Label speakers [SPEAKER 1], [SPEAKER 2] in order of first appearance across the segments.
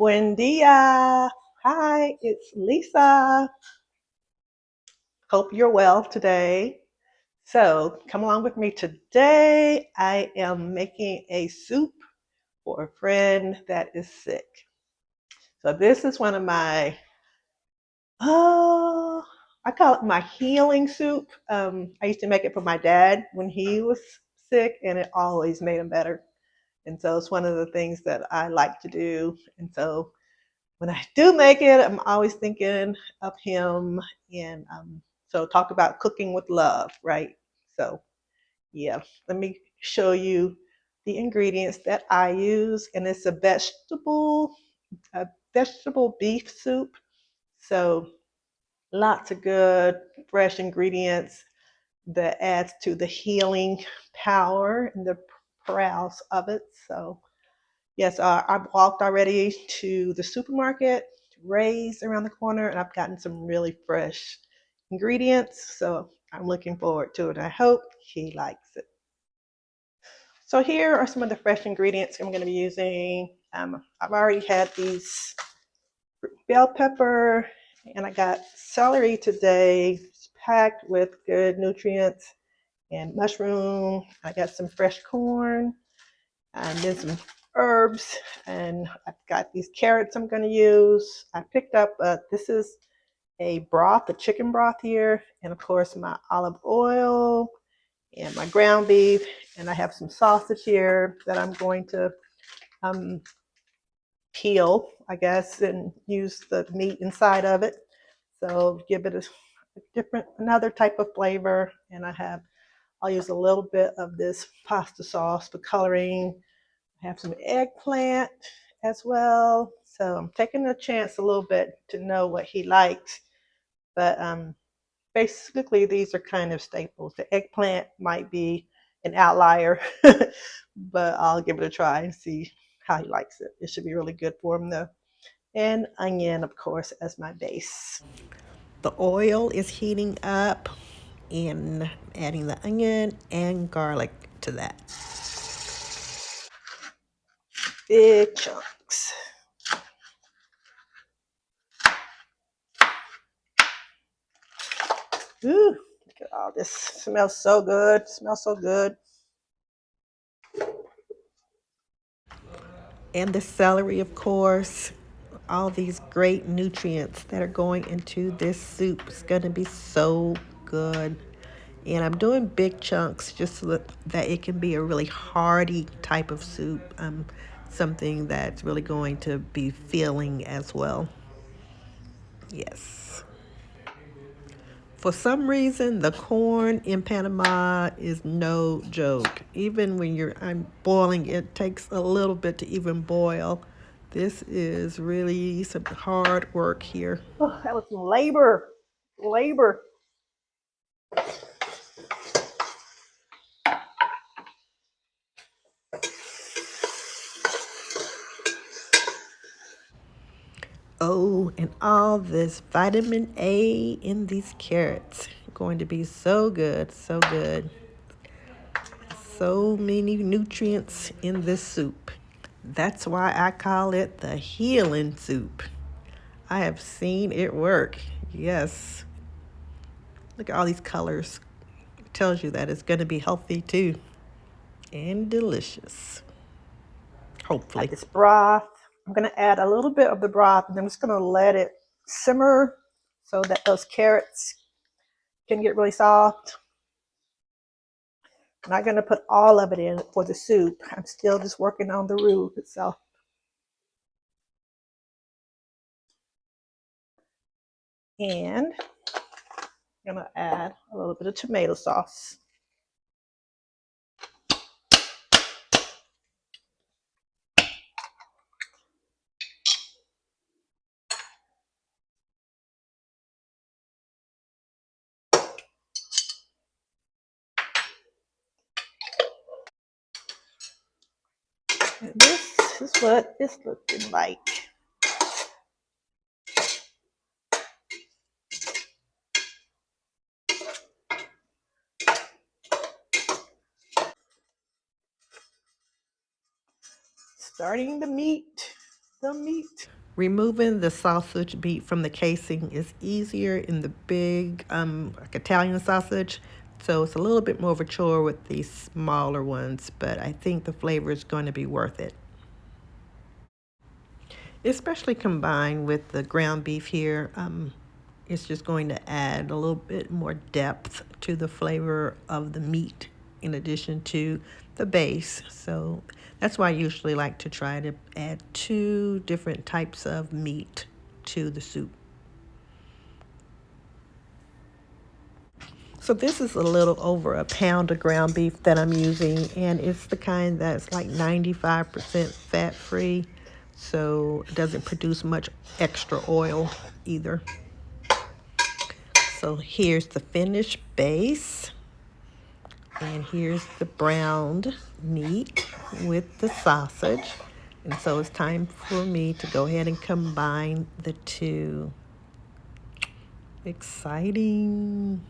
[SPEAKER 1] Buen dia. Hi, it's Lisa. Hope you're well today. So, come along with me today. I am making a soup for a friend that is sick. So, this is one of my, oh, I call it my healing soup. I used to make it for my dad when he was sick, and it always made him better. And so, it's one of the things that I like to do. And so, when I do make it, I'm always thinking of him. And so, talk about cooking with love, right? So, yeah, let me show you the ingredients that I use. And it's a vegetable beef soup. So, lots of good, fresh ingredients that adds to the healing power and the prowess of it. So, yes, I've walked already to the supermarket, Ray's around the corner, and I've gotten some really fresh ingredients. So I'm looking forward to it. I hope he likes it. So here are some of the fresh ingredients I'm going to be using. I've already had these bell pepper, and I got celery today. It's packed with good nutrients and mushroom. I got some fresh corn and then some herbs, and I've got these carrots I'm going to use. I picked up this is a broth, a chicken broth here, and of course my olive oil and my ground beef, and I have some sausage here that I'm going to um, peel, I guess, and use the meat inside of it. So give it a different, another type of flavor. And I'll use a little bit of this pasta sauce for coloring. I have some eggplant as well. So I'm taking a chance a little bit to know what he likes. But basically, these are kind of staples. The eggplant might be an outlier, but I'll give it a try and see how he likes it. It should be really good for him, though. And onion, of course, as my base. The oil is heating up, and adding the onion and garlic to that. Big chunks. Ooh, look at all this. Smells so good. Smells so good. And the celery, of course. All these great nutrients that are going into this soup. It's going to be so good. And I'm doing big chunks just so that it can be a really hearty type of soup. Something that's really going to be filling as well. Yes. For some reason, the corn in Panama is no joke. Even when I'm boiling, it takes a little bit to even boil. This is really some hard work here. Oh, that was some labor. Labor. Oh, and all this vitamin A in these carrots. Going to be so good, so good. So many nutrients in this soup. That's why I call it the healing soup. I have seen it work. Yes. Look at all these colors. It tells you that it's going to be healthy too. And delicious. Hopefully. Like this broth. I'm going to add a little bit of the broth, and I'm just going to let it simmer so that those carrots can get really soft. I'm not going to put all of it in for the soup. I'm still just working on the roux itself. And I'm going to add a little bit of tomato sauce. And this is what it's looking like. Starting the meat. the meat. Removing the sausage meat from the casing is easier in the big like Italian sausage. So it's a little bit more of a chore with these smaller ones, but I think the flavor is going to be worth it. Especially combined with the ground beef here. It's just going to add a little bit more depth to the flavor of the meat in addition to the base. So that's why I usually like to try to add two different types of meat to the soup. So this is a little over a pound of ground beef that I'm using, and it's the kind that's like 95% fat-free, so it doesn't produce much extra oil either. So here's the finished base, and here's the browned meat with the sausage. And so it's time for me to go ahead and combine the two. Exciting.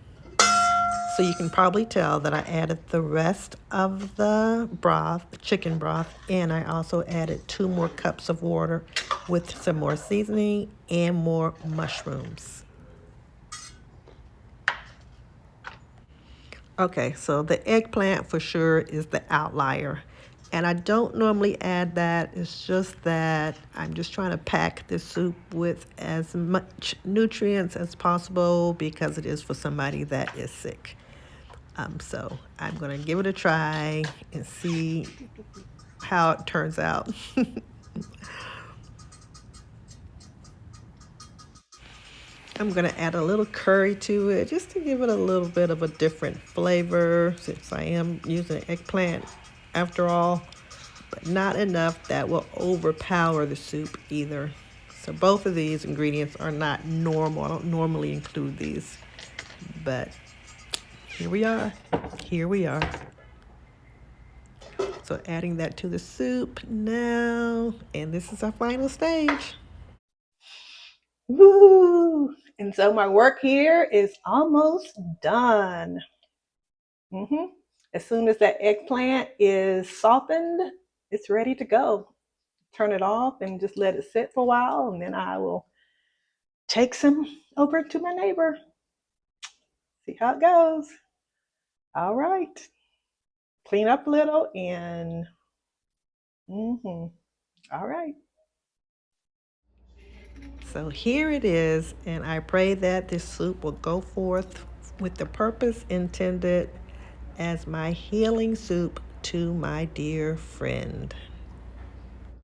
[SPEAKER 1] So you can probably tell that I added the rest of the broth, the chicken broth, and I also added 2 more cups of water with some more seasoning and more mushrooms. Okay, so the eggplant for sure is the outlier. And I don't normally add that. It's just that I'm just trying to pack this soup with as much nutrients as possible because it is for somebody that is sick. So I'm going to give it a try and see how it turns out. I'm going to add a little curry to it just to give it a little bit of a different flavor since I am using eggplant after all, but not enough that will overpower the soup either. So both of these ingredients are not normal. I don't normally include these, but here we are. Here we are. So adding that to the soup now, and this is our final stage. Woo! And so my work here is almost done. hmm As soon as that eggplant is softened, it's ready to go. Turn it off and just let it sit for a while, and then I will take some over to my neighbor. See how it goes. All right. Clean up a little and all right. So here it is, and I pray that this soup will go forth with the purpose intended as my healing soup to my dear friend.